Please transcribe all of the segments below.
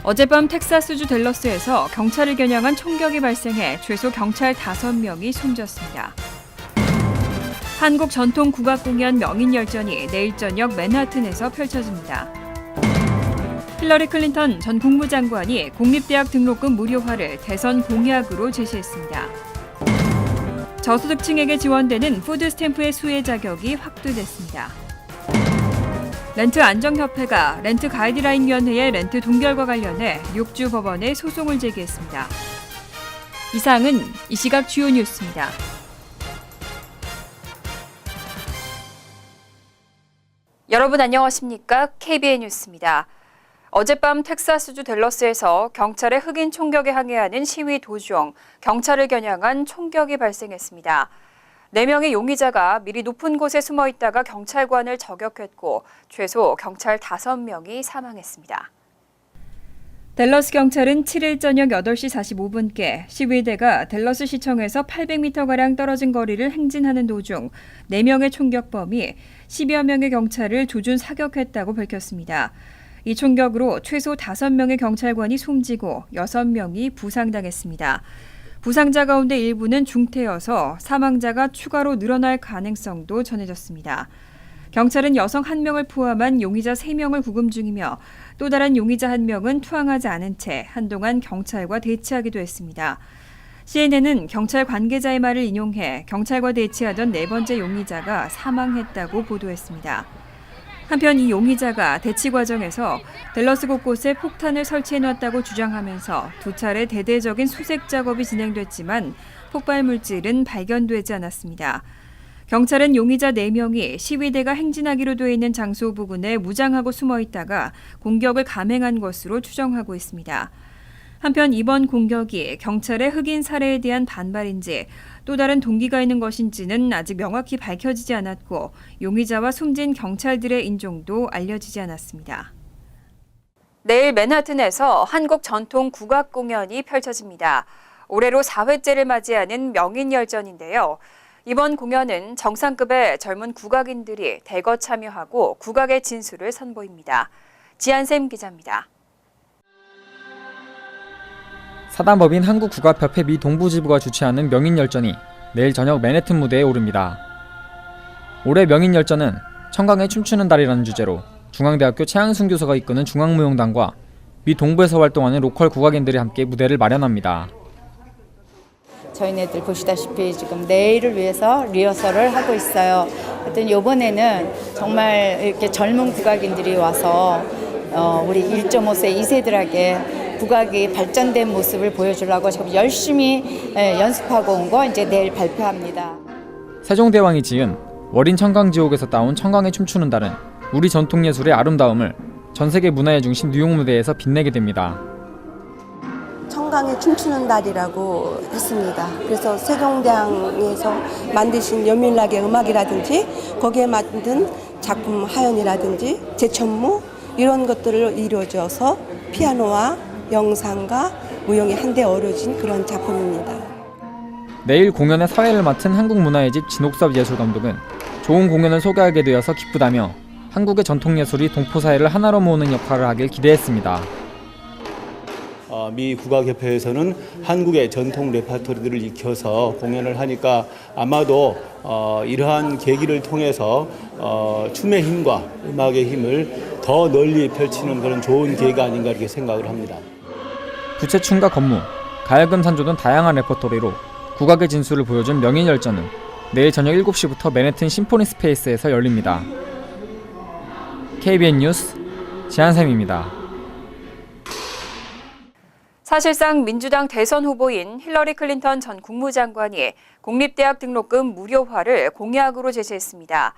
어젯밤 텍사스주 댈러스에서 경찰을 겨냥한 총격이 발생해 최소 경찰 5명이 숨졌습니다. 한국 전통 국악공연 명인열전이 내일 저녁 맨하튼에서 펼쳐집니다. 힐러리 클린턴 전 국무장관이 공립대학 등록금 무료화를 대선 공약으로 제시했습니다. 저소득층에게 지원되는 푸드스탬프의 수혜 자격이 확대됐습니다. 렌트안정협회가 렌트가이드라인위원회의 렌트 동결과 관련해 6주 법원에 소송을 제기했습니다. 이상은 이 시각 주요 뉴스입니다. 여러분 안녕하십니까? KBN 뉴스입니다. 어젯밤 텍사스주 댈러스에서 경찰의 흑인 총격에 항의하는 시위 도중 경찰을 겨냥한 총격이 발생했습니다. 4명의 용의자가 미리 높은 곳에 숨어 있다가 경찰관을 저격했고 최소 경찰 5명이 사망했습니다. 댈러스 경찰은 7일 저녁 8시 45분께 시위대가 댈러스 시청에서 800m가량 떨어진 거리를 행진하는 도중 4명의 총격범이 10여 명의 경찰을 조준 사격했다고 밝혔습니다. 이 총격으로 최소 5명의 경찰관이 숨지고 6명이 부상당했습니다. 부상자 가운데 일부는 중태여서 사망자가 추가로 늘어날 가능성도 전해졌습니다. 경찰은 여성 1명을 포함한 용의자 3명을 구금 중이며 또 다른 용의자 1명은 투항하지 않은 채 한동안 경찰과 대치하기도 했습니다. CNN은 경찰 관계자의 말을 인용해 경찰과 대치하던 4번째 용의자가 사망했다고 보도했습니다. 한편 이 용의자가 대치 과정에서 댈러스 곳곳에 폭탄을 설치해놨다고 주장하면서 2차례 대대적인 수색 작업이 진행됐지만 폭발 물질은 발견되지 않았습니다. 경찰은 용의자 4명이 시위대가 행진하기로 돼 있는 장소 부근에 무장하고 숨어 있다가 공격을 감행한 것으로 추정하고 있습니다. 한편 이번 공격이 경찰의 흑인 살해에 대한 반발인지 또 다른 동기가 있는 것인지는 아직 명확히 밝혀지지 않았고 용의자와 숨진 경찰들의 인종도 알려지지 않았습니다. 내일 맨하튼에서 한국 전통 국악 공연이 펼쳐집니다. 올해로 4회째를 맞이하는 명인열전인데요. 이번 공연은 정상급의 젊은 국악인들이 대거 참여하고 국악의 진수를 선보입니다. 지한샘 기자입니다. 사단법인 한국국악협회 미 동부지부가 주최하는 명인열전이 내일 저녁 맨해튼 무대에 오릅니다. 올해 명인열전은 청강에 춤추는 달이라는 주제로 중앙대학교 최항순 교수가 이끄는 중앙무용단과 미 동부에서 활동하는 로컬 국악인들이 함께 무대를 마련합니다. 저희네들 보시다시피 지금 내일을 위해서 리허설을 하고 있어요. 하여튼 이번에는 정말 이렇게 젊은 국악인들이 와서 우리 1.5세 2세들에게 국악이 발전된 모습을 보여주려고 지금 열심히 연습하고 온 거 이제 내일 발표합니다. 세종대왕이 지은 월인 청강지옥에서 따온 청강에 춤추는 달은 우리 전통예술의 아름다움을 전세계 문화의 중심 뉴욕 무대에서 빛내게 됩니다. 청강에 춤추는 달이라고 했습니다. 그래서 세종대왕에서 만드신 연밀하게 음악이라든지 거기에 만든 작품 하연이라든지 제천무 이런 것들을 이루어져서 피아노와 영상과 무용이 한데 어우러진 그런 작품입니다. 내일 공연의 사회를 맡은 한국문화의 집 진옥섭 예술감독은 좋은 공연을 소개하게 되어서 기쁘다며 한국의 전통예술이 동포사회를 하나로 모으는 역할을 하길 기대했습니다. 미 국악협회에서는 한국의 전통 레파토리들을 익혀서 공연을 하니까 아마도 이러한 계기를 통해서 춤의 힘과 음악의 힘을 더 널리 펼치는 그런 좋은 계기가 아닌가 이렇게 생각을 합니다. 부채춤과 건무, 가야금 산조 등 다양한 레퍼토리로 국악의 진수를 보여준 명인열전은 내일 저녁 7시부터 맨해튼 심포니 스페이스에서 열립니다. KBN 뉴스 지한샘입니다. 사실상 민주당 대선 후보인 힐러리 클린턴 전 국무장관이 공립대학 등록금 무료화를 공약으로 제시했습니다.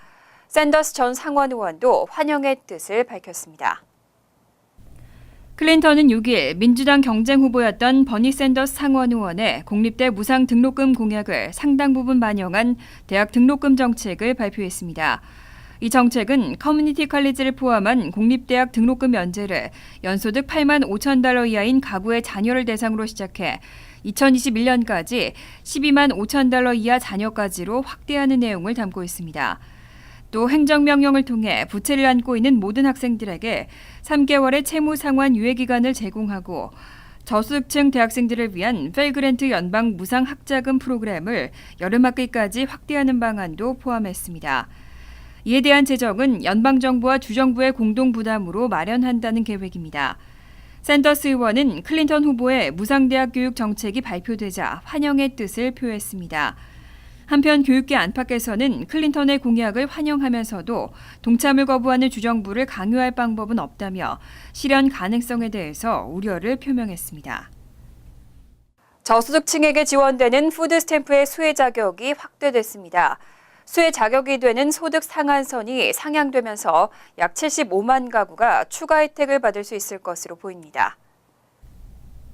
샌더스 전 상원 의원도 환영의 뜻을 밝혔습니다. 클린턴은 6일 민주당 경쟁 후보였던 버니 샌더스 상원 의원의 공립대 무상 등록금 공약을 상당 부분 반영한 대학 등록금 정책을 발표했습니다. 이 정책은 커뮤니티 칼리지를 포함한 공립대학 등록금 면제를 연소득 8만 5천 달러 이하인 가구의 자녀를 대상으로 시작해 2021년까지 12만 5천 달러 이하 자녀까지로 확대하는 내용을 담고 있습니다. 또 행정명령을 통해 부채를 안고 있는 모든 학생들에게 3개월의 채무 상환 유예 기간을 제공하고 저소득층 대학생들을 위한 펠그랜트 연방 무상 학자금 프로그램을 여름학기까지 확대하는 방안도 포함했습니다. 이에 대한 재정은 연방정부와 주정부의 공동 부담으로 마련한다는 계획입니다. 샌더스 의원은 클린턴 후보의 무상대학 교육 정책이 발표되자 환영의 뜻을 표했습니다. 한편 교육계 안팎에서는 클린턴의 공약을 환영하면서도 동참을 거부하는 주정부를 강요할 방법은 없다며 실현 가능성에 대해서 우려를 표명했습니다. 저소득층에게 지원되는 푸드스탬프의 수혜 자격이 확대됐습니다. 수혜 자격이 되는 소득 상한선이 상향되면서 약 75만 가구가 추가 혜택을 받을 수 있을 것으로 보입니다.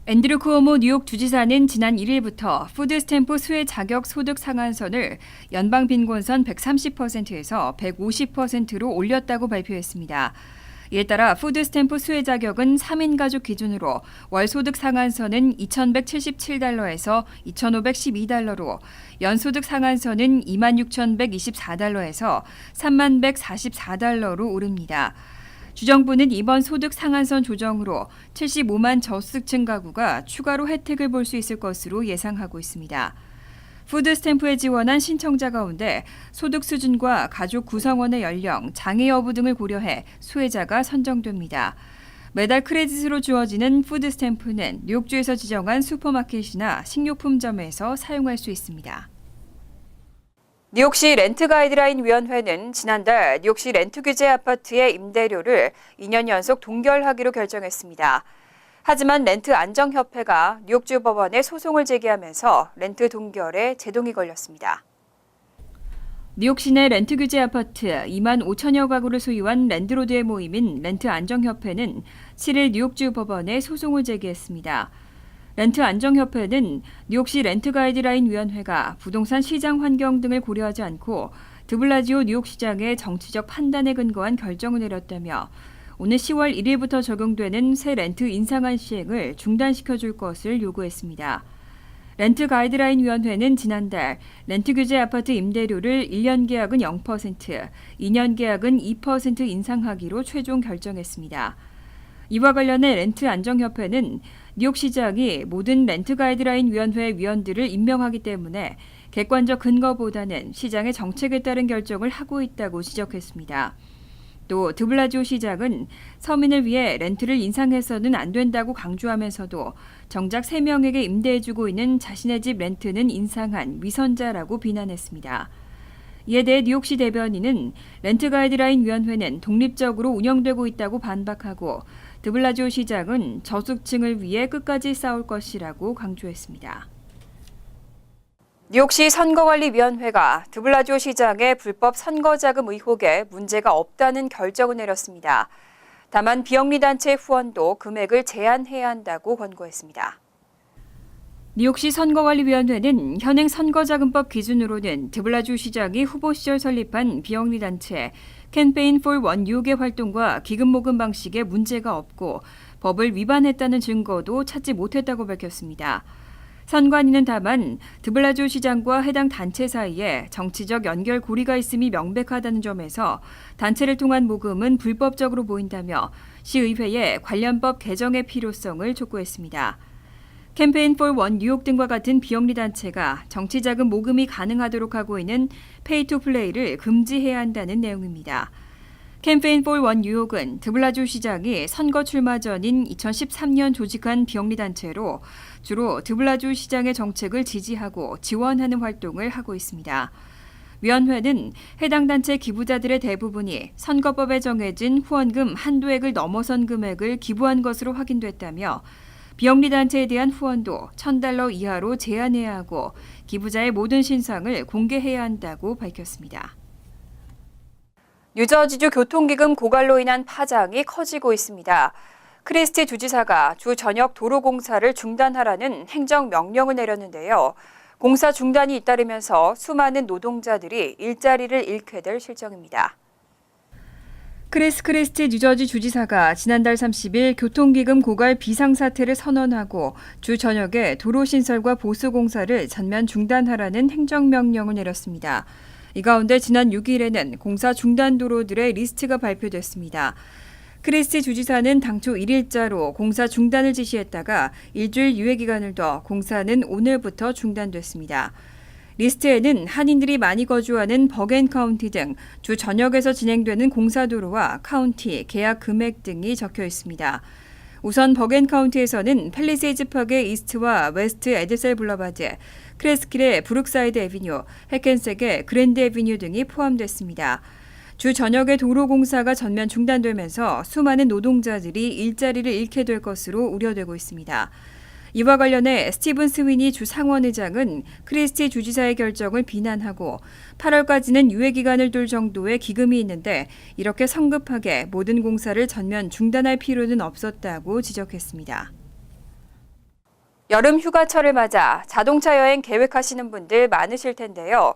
앤드류 쿠오모 뉴욕 주지사는 지난 1일부터 푸드스탬프 수혜 자격 소득 상한선을 연방 빈곤선 130%에서 150%로 올렸다고 발표했습니다. 이에 따라 푸드스탬프 수혜 자격은 3인 가족 기준으로 월 소득 상한선은 $2,177에서 $2,512로, 연소득 상한선은 $26,124에서 $31,144로 오릅니다. 주정부는 이번 소득 상한선 조정으로 75만 저소득층 가구가 추가로 혜택을 볼 수 있을 것으로 예상하고 있습니다. 푸드스탬프에 지원한 신청자 가운데 소득 수준과 가족 구성원의 연령, 장애 여부 등을 고려해 수혜자가 선정됩니다. 매달 크레딧으로 주어지는 푸드스탬프는 뉴욕주에서 지정한 슈퍼마켓이나 식료품점에서 사용할 수 있습니다. 뉴욕시 렌트 가이드라인 위원회는 지난달 뉴욕시 렌트 규제 아파트의 임대료를 2년 연속 동결하기로 결정했습니다. 하지만 렌트 안정협회가 뉴욕주 법원에 소송을 제기하면서 렌트 동결에 제동이 걸렸습니다. 뉴욕 시내 렌트 규제 아파트 2만 5천여 가구를 소유한 랜드로드의 모임인 렌트 안정협회는 7일 뉴욕주 법원에 소송을 제기했습니다. 렌트 안정협회는 뉴욕시 렌트 가이드라인 위원회가 부동산 시장 환경 등을 고려하지 않고 드블라지오 뉴욕시장의 정치적 판단에 근거한 결정을 내렸다며 오늘 10월 1일부터 적용되는 새 렌트 인상안 시행을 중단시켜줄 것을 요구했습니다. 렌트 가이드라인 위원회는 지난달 렌트 규제 아파트 임대료를 1년 계약은 0%, 2년 계약은 2% 인상하기로 최종 결정했습니다. 이와 관련해 렌트 안정협회는 뉴욕시장이 모든 렌트 가이드라인 위원회 위원들을 임명하기 때문에 객관적 근거보다는 시장의 정책에 따른 결정을 하고 있다고 지적했습니다. 또 드블라지오 시장은 서민을 위해 렌트를 인상해서는 안 된다고 강조하면서도 정작 3명에게 임대해주고 있는 자신의 집 렌트는 인상한 위선자라고 비난했습니다. 이에 대해 뉴욕시 대변인은 렌트 가이드라인 위원회는 독립적으로 운영되고 있다고 반박하고 드블라지오 시장은 저소득층을 위해 끝까지 싸울 것이라고 강조했습니다. 뉴욕시 선거관리위원회가 드블라지오 시장의 불법 선거자금 의혹에 문제가 없다는 결정을 내렸습니다. 다만 비영리단체 후원도 금액을 제한해야 한다고 권고했습니다. 뉴욕시 선거관리위원회는 현행 선거자금법 기준으로는 드블라지오 시장이 후보 시절 설립한 비영리단체 캠페인 for One 뉴욕의 활동과 기금 모금 방식에 문제가 없고 법을 위반했다는 증거도 찾지 못했다고 밝혔습니다. 선관위는 다만 드블라지오 시장과 해당 단체 사이에 정치적 연결 고리가 있음이 명백하다는 점에서 단체를 통한 모금은 불법적으로 보인다며 시의회에 관련법 개정의 필요성을 촉구했습니다. 캠페인 for One 뉴욕 등과 같은 비영리 단체가 정치자금 모금이 가능하도록 하고 있는 페이투플레이를 금지해야 한다는 내용입니다. 캠페인 for One 뉴욕은 드블라지오 시장이 선거 출마 전인 2013년 조직한 비영리 단체로 주로 드블라지오 시장의 정책을 지지하고 지원하는 활동을 하고 있습니다. 위원회는 해당 단체 기부자들의 대부분이 선거법에 정해진 후원금 한도액을 넘어선 금액을 기부한 것으로 확인됐다며 비영리 단체에 대한 후원도 $1,000 이하로 제한해야 하고 기부자의 모든 신상을 공개해야 한다고 밝혔습니다. 뉴저지주 교통기금 고갈로 인한 파장이 커지고 있습니다. 크리스티 주지사가 주 전역 도로 공사를 중단하라는 행정명령을 내렸는데요. 공사 중단이 잇따르면서 수많은 노동자들이 일자리를 잃게 될 실정입니다. 크리스티 뉴저지 주지사가 지난달 30일 교통기금 고갈 비상사태를 선언하고 주 전역에 도로 신설과 보수 공사를 전면 중단하라는 행정명령을 내렸습니다. 이 가운데 지난 6일에는 공사 중단 도로들의 리스트가 발표됐습니다. 크리스티 주지사는 당초 1일자로 공사 중단을 지시했다가 일주일 유예 기간을 둬 공사는 오늘부터 중단됐습니다. 리스트에는 한인들이 많이 거주하는 버겐 카운티 등 주 전역에서 진행되는 공사도로와 카운티, 계약 금액 등이 적혀 있습니다. 우선 버겐 카운티에서는 팰리세이즈 파크의 이스트와 웨스트 에드셀 블러바드, 크레스킬의 브룩사이드 애비뉴, 해켄색의 그랜드 애비뉴 등이 포함됐습니다. 주 전역의 도로 공사가 전면 중단되면서 수많은 노동자들이 일자리를 잃게 될 것으로 우려되고 있습니다. 이와 관련해 스티븐 스위니 주 상원의장은 크리스티 주지사의 결정을 비난하고 8월까지는 유예 기간을 둘 정도의 기금이 있는데 이렇게 성급하게 모든 공사를 전면 중단할 필요는 없었다고 지적했습니다. 여름 휴가철을 맞아 자동차 여행 계획하시는 분들 많으실 텐데요.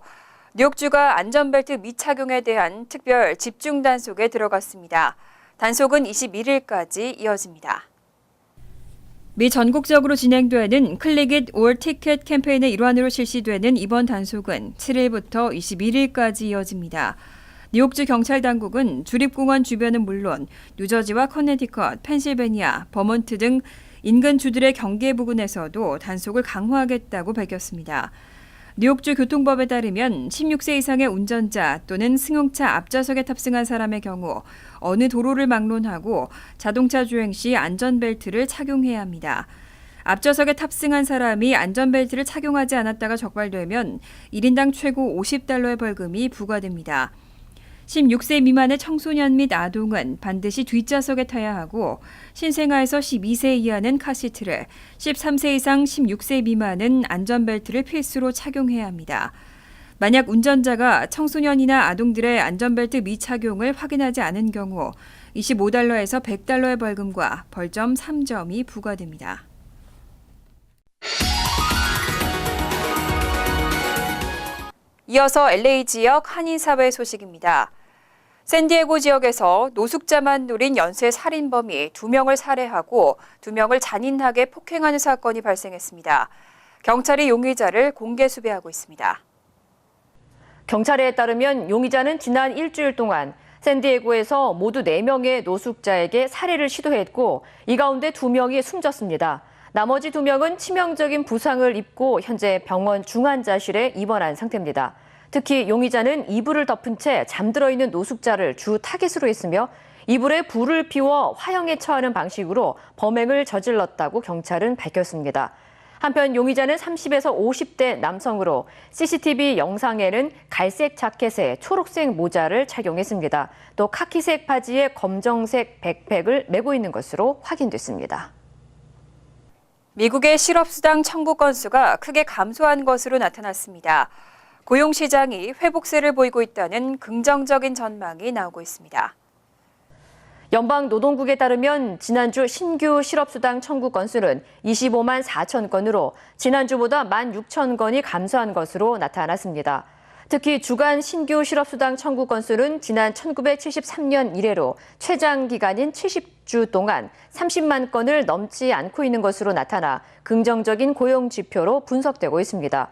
뉴욕주가 안전벨트 미착용에 대한 특별 집중 단속에 들어갔습니다. 단속은 21일까지 이어집니다. 미 전국적으로 진행되는 클릭 잇 올 티켓 캠페인의 일환으로 실시되는 이번 단속은 7일부터 21일까지 이어집니다. 뉴욕주 경찰 당국은 주립공원 주변은 물론 뉴저지와 커네티컷, 펜실베니아, 버몬트 등 인근 주들의 경계 부근에서도 단속을 강화하겠다고 밝혔습니다. 뉴욕주 교통법에 따르면 16세 이상의 운전자 또는 승용차 앞좌석에 탑승한 사람의 경우 어느 도로를 막론하고 자동차 주행 시 안전벨트를 착용해야 합니다. 앞좌석에 탑승한 사람이 안전벨트를 착용하지 않았다가 적발되면 1인당 최고 $50의 벌금이 부과됩니다. 16세 미만의 청소년 및 아동은 반드시 뒷좌석에 타야 하고 신생아에서 12세 이하는 카시트를, 13세 이상 16세 미만은 안전벨트를 필수로 착용해야 합니다. 만약 운전자가 청소년이나 아동들의 안전벨트 미착용을 확인하지 않은 경우 $25에서 $100의 벌금과 벌점 3점이 부과됩니다. 이어서 LA 지역 한인사회 소식입니다. 샌디에고 지역에서 노숙자만 노린 연쇄 살인범이 2명을 살해하고 2명을 잔인하게 폭행하는 사건이 발생했습니다. 경찰이 용의자를 공개 수배하고 있습니다. 경찰에 따르면 용의자는 지난 일주일 동안 샌디에고에서 모두 4명의 노숙자에게 살해를 시도했고 이 가운데 2명이 숨졌습니다. 나머지 2명은 치명적인 부상을 입고 현재 병원 중환자실에 입원한 상태입니다. 특히 용의자는 이불을 덮은 채 잠들어 있는 노숙자를 주 타깃으로 했으며 이불에 불을 피워 화형에 처하는 방식으로 범행을 저질렀다고 경찰은 밝혔습니다. 한편 용의자는 30에서 50대 남성으로 CCTV 영상에는 갈색 자켓에 초록색 모자를 착용했습니다. 또 카키색 바지에 검정색 백팩을 메고 있는 것으로 확인됐습니다. 미국의 실업수당 청구 건수가 크게 감소한 것으로 나타났습니다. 고용시장이 회복세를 보이고 있다는 긍정적인 전망이 나오고 있습니다. 연방노동국에 따르면 지난주 신규 실업수당 청구 건수는 25만 4천 건으로 지난주보다 1만 6천 건이 감소한 것으로 나타났습니다. 특히 주간 신규 실업수당 청구 건수는 지난 1973년 이래로 최장 기간인 70주 동안 30만 건을 넘지 않고 있는 것으로 나타나 긍정적인 고용 지표로 분석되고 있습니다.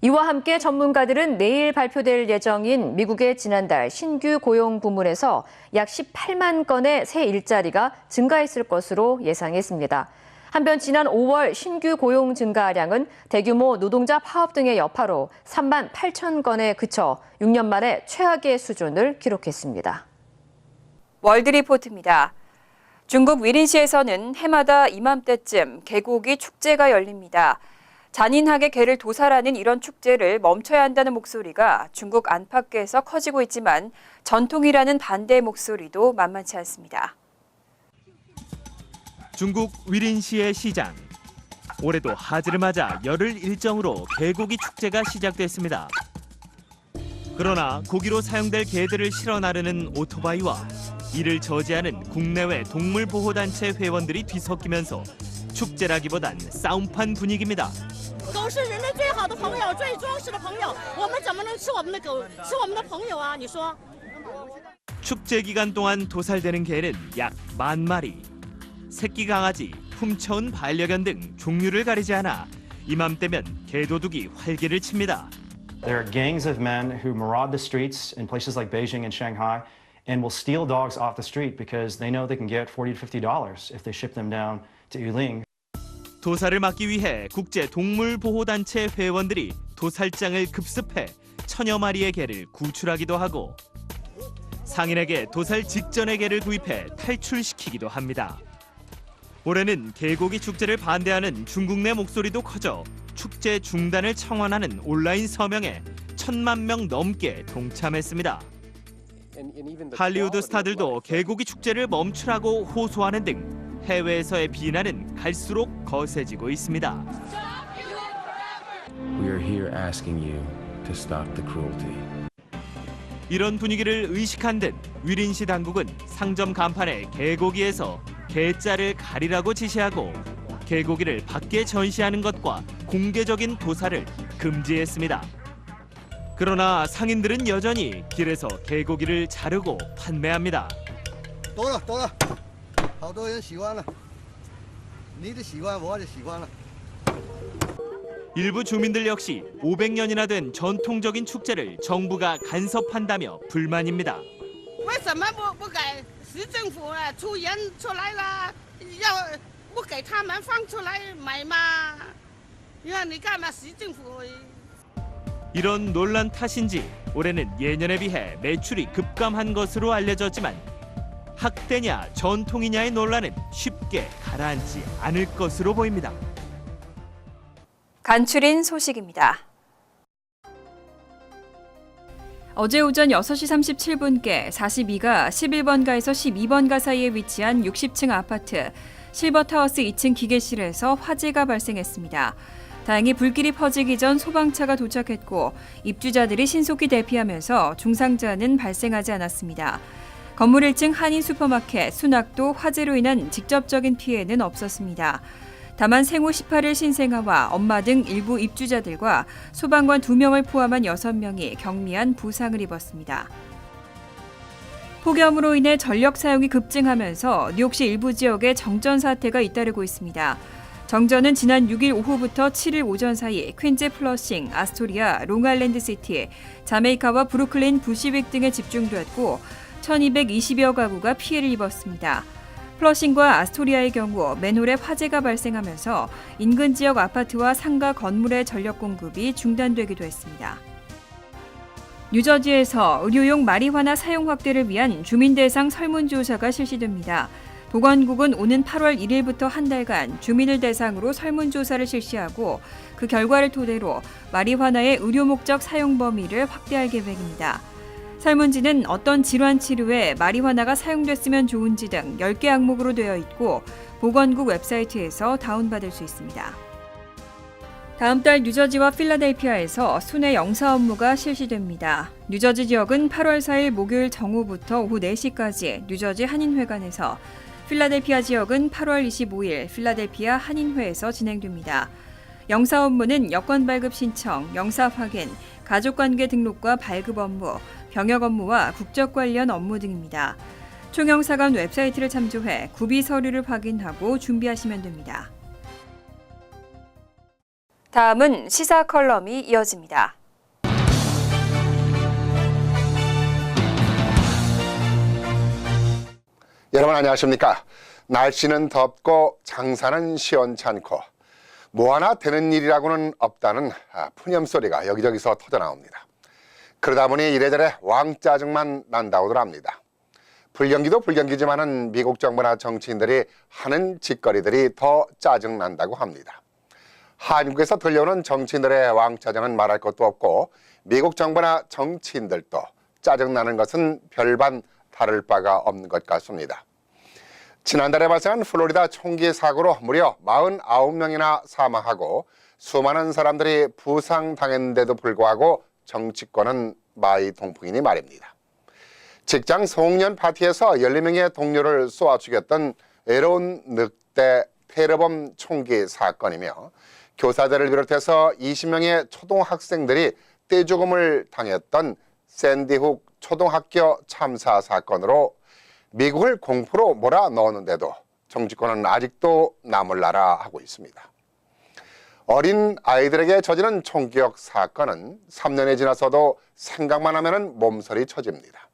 이와 함께 전문가들은 내일 발표될 예정인 미국의 지난달 신규 고용 부문에서 약 18만 건의 새 일자리가 증가했을 것으로 예상했습니다. 한편 지난 5월 신규 고용 증가량은 대규모 노동자 파업 등의 여파로 3만 8천 건에 그쳐 6년 만에 최악의 수준을 기록했습니다. 월드리포트입니다. 중국 위린시에서는 해마다 이맘때쯤 개고기 축제가 열립니다. 잔인하게 개를 도살하는 이런 축제를 멈춰야 한다는 목소리가 중국 안팎에서 커지고 있지만 전통이라는 반대의 목소리도 만만치 않습니다. 중국 위린시의 시장. 올해도 하지를 맞아 열흘 일정으로 개고기 축제가 시작됐습니다. 그러나 고기로 사용될 개들을 실어 나르는 오토바이와 이를 저지하는 국내외 동물보호단체 회원들이 뒤섞이면서 축제라기보단 싸움판 분위기입니다. 狗是人类最好的朋友，最忠实的朋友。我们怎么能吃我们的狗，吃我们的朋友啊？你说？ 축제 기간 동안 도살되는 개는 약 10,000마리. 새끼 강아지, 훔쳐온 반려견 등 종류를 가리지 않아 이맘때면 개도둑이 활개를 칩니다. There are gangs of men who maraud the streets in places like Beijing and Shanghai and will steal dogs off the street because they know they can get $40 to $50 if they ship them down to Yuling. 도살을 막기 위해 국제 동물 보호 단체 회원들이 도살장을 급습해 천여 마리의 개를 구출하기도 하고 상인에게 도살 직전의 개를 구입해 탈출시키기도 합니다. 올해는 개고기 축제를 반대하는 중국 내 목소리도 커져 축제 중단을 청원하는 온라인 서명에 1,000만 명 넘게 동참했습니다. 할리우드 스타들도 개고기 축제를 멈추라고 호소하는 등 해외에서의 비난은 갈수록 거세지고 있습니다. We are here asking you to stop the cruelty. 이런 분위기를 의식한 듯 위린시 당국은 상점 간판에 개고기에서 개자를 가리라고 지시하고 개고기를 밖에 전시하는 것과 공개적인 도살을 금지했습니다. 그러나 상인들은 여전히 길에서 개고기를 자르고 판매합니다. 好多人喜欢了，你的喜欢我的喜欢了。 일부 주민들 역시 500년이나 된 전통적인 축제를 정부가 간섭한다며 불만입니다. 为什么不给市政府出人出来了？要不给他们放出来买吗？因为你干嘛市政府？ 이런 논란 탓인지 올해는 예년에 비해 매출이 급감한 것으로 알려졌지만 학대냐 전통이냐의 논란은 쉽게 가라앉지 않을 것으로 보입니다. 간추린 소식입니다. 어제 오전 6시 37분께 42가 11번가에서 12번가 사이에 위치한 60층 아파트 실버타워스 2층 기계실에서 화재가 발생했습니다. 다행히 불길이 퍼지기 전 소방차가 도착했고 입주자들이 신속히 대피하면서 중상자는 발생하지 않았습니다. 건물 1층 한인 슈퍼마켓 수낙도 화재로 인한 직접적인 피해는 없었습니다. 다만 생후 18일 신생아와 엄마 등 일부 입주자들과 소방관 2명을 포함한 6명이 경미한 부상을 입었습니다. 폭염으로 인해 전력 사용이 급증하면서 뉴욕시 일부 지역에 정전 사태가 잇따르고 있습니다. 정전은 지난 6일 오후부터 7일 오전 사이 퀸즈 플러싱, 아스토리아, 롱아일랜드시티, 자메이카와 브루클린, 부시윅 등에 집중됐고 1220여 가구가 피해를 입었습니다. 플러싱과 아스토리아의 경우 맨홀에 화재가 발생하면서 인근 지역 아파트와 상가 건물의 전력 공급이 중단되기도 했습니다. 뉴저지에서 의료용 마리화나 사용 확대를 위한 주민 대상 설문조사가 실시됩니다. 보건국은 오는 8월 1일부터 한 달간 주민을 대상으로 설문조사를 실시하고 그 결과를 토대로 마리화나의 의료 목적 사용 범위를 확대할 계획입니다. 설문지는 어떤 질환 치료에 마리화나가 사용됐으면 좋은지 등 10개 항목으로 되어 있고 보건국 웹사이트에서 다운받을 수 있습니다. 다음 달 뉴저지와 필라델피아에서 순회 영사 업무가 실시됩니다. 뉴저지 지역은 8월 4일 목요일 정오부터 오후 4시까지 뉴저지 한인회관에서, 필라델피아 지역은 8월 25일 필라델피아 한인회에서 진행됩니다. 영사 업무는 여권 발급 신청, 영사 확인, 가족관계 등록과 발급 업무, 병역 업무와 국적 관련 업무 등입니다. 총영사관 웹사이트를 참조해 구비 서류를 확인하고 준비하시면 됩니다. 다음은 시사 컬럼이 이어집니다. 여러분 안녕하십니까? 날씨는 덥고 장사는 시원찮고 뭐 하나 되는 일이라고는 없다는 푸념 소리가 여기저기서 터져나옵니다. 그러다 보니 이래저래 왕짜증만 난다고들 합니다. 불경기도 불경기지만은 미국 정부나 정치인들이 하는 짓거리들이 더 짜증난다고 합니다. 한국에서 들려오는 정치인들의 왕짜증은 말할 것도 없고 미국 정부나 정치인들도 짜증나는 것은 별반 다를 바가 없는 것 같습니다. 지난달에 발생한 플로리다 총기 사고로 무려 49명이나 사망하고 수많은 사람들이 부상당했는데도 불구하고 정치권은 마이 동풍이니 말입니다. 직장 송년 파티에서 14명의 동료를 쏘아 죽였던 애로운 늑대 테러범 총기 사건이며 교사들을 비롯해서 20명의 초등학생들이 떼죽음을 당했던 샌디훅 초등학교 참사 사건으로 미국을 공포로 몰아넣었는데도 정치권은 아직도 나몰라라 하고 있습니다. 어린 아이들에게 저지른 총기역 사건은 3년이 지나서도 생각만 하면 몸서리 쳐집니다.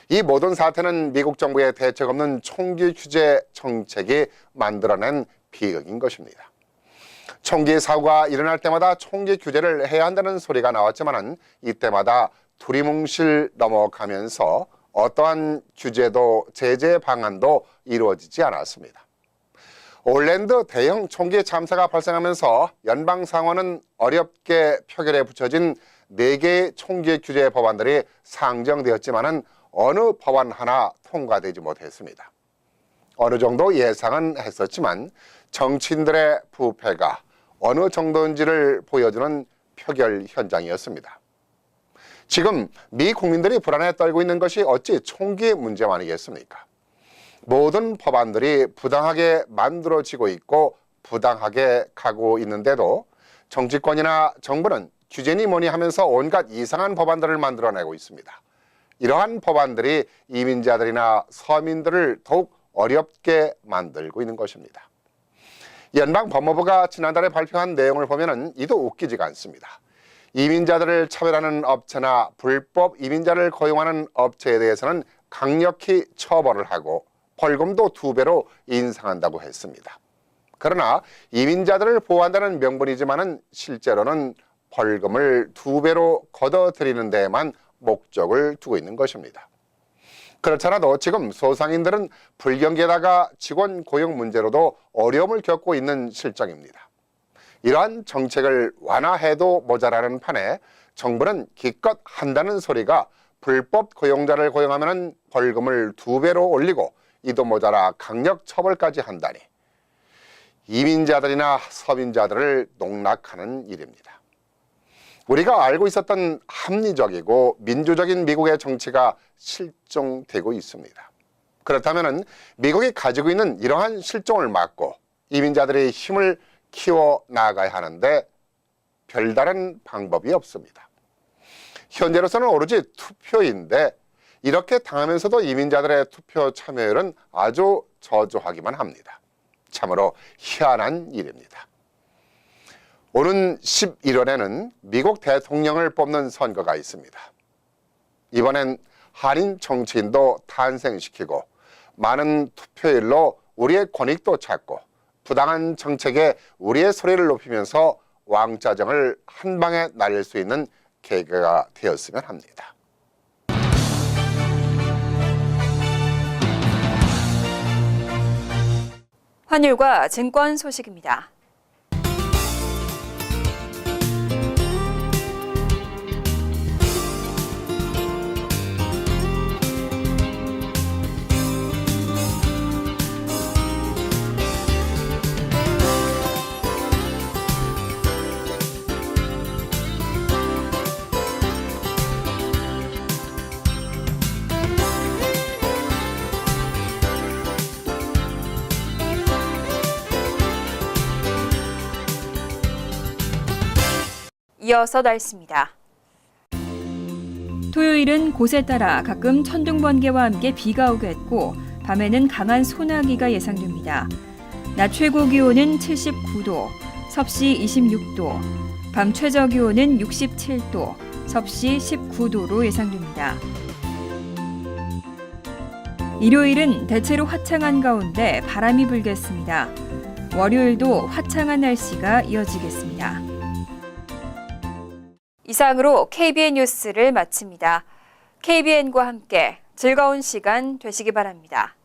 이 모든 사태는 미국 정부의 대책 없는 총기 규제 정책이 만들어낸 비극인 것입니다. 총기 사고가 일어날 때마다 총기 규제를 해야 한다는 소리가 나왔지만 이때마다 두리뭉실 넘어가면서 어떠한 규제도 제재 방안도 이루어지지 않았습니다. 올랜드 대형 총기 참사가 발생하면서 연방상원은 어렵게 표결에 붙여진 4개의 총기 규제 법안들이 상정되었지만 어느 법안 하나 통과되지 못했습니다. 어느 정도 예상은 했었지만 정치인들의 부패가 어느 정도인지를 보여주는 표결 현장이었습니다. 지금 미 국민들이 불안에 떨고 있는 것이 어찌 총기 문제만이겠습니까? 모든 법안들이 부당하게 만들어지고 있고 부당하게 가고 있는데도 정치권이나 정부는 규제니 뭐니 하면서 온갖 이상한 법안들을 만들어내고 있습니다. 이러한 법안들이 이민자들이나 서민들을 더욱 어렵게 만들고 있는 것입니다. 연방법무부가 지난달에 발표한 내용을 보면 이도 웃기지가 않습니다. 이민자들을 차별하는 업체나 불법 이민자를 고용하는 업체에 대해서는 강력히 처벌을 하고 벌금도 2배로 인상한다고 했습니다. 그러나 이민자들을 보호한다는 명분이지만 실제로는 벌금을 2배로 걷어들이는 데에만 목적을 두고 있는 것입니다. 그렇잖아도 지금 소상인들은 불경기에다가 직원 고용 문제로도 어려움을 겪고 있는 실정입니다. 이러한 정책을 완화해도 모자라는 판에 정부는 기껏 한다는 소리가 불법 고용자를 고용하면 벌금을 2배로 올리고 이도 모자라 강력 처벌까지 한다니 이민자들이나 서민자들을 농락하는 일입니다. 우리가 알고 있었던 합리적이고 민주적인 미국의 정치가 실종되고 있습니다. 그렇다면 미국이 가지고 있는 이러한 실종을 막고 이민자들의 힘을 키워 나가야 하는데 별다른 방법이 없습니다. 현재로서는 오로지 투표인데 이렇게 당하면서도 이민자들의 투표 참여율은 아주 저조하기만 합니다. 참으로 희한한 일입니다. 오는 11월에는 미국 대통령을 뽑는 선거가 있습니다. 이번엔 한인 정치인도 탄생시키고 많은 투표율로 우리의 권익도 찾고 부당한 정책에 우리의 소리를 높이면서 왕자정을 한 방에 날릴 수 있는 계기가 되었으면 합니다. 환율과 증권 소식입니다. 이어서 날씨입니다. 토요일은 곳에 따라 가끔 천둥 번개와 함께 비가 오겠고 밤에는 강한 소나기가 예상됩니다. 낮 최고 기온은 79도, 섭씨 26도, 밤 최저 기온은 67도, 섭씨 19도로 예상됩니다. 일요일은 대체로 화창한 가운데 바람이 불겠습니다. 월요일도 화창한 날씨가 이어지겠습니다. 이상으로 KBN 뉴스를 마칩니다. KBN과 함께 즐거운 시간 되시기 바랍니다.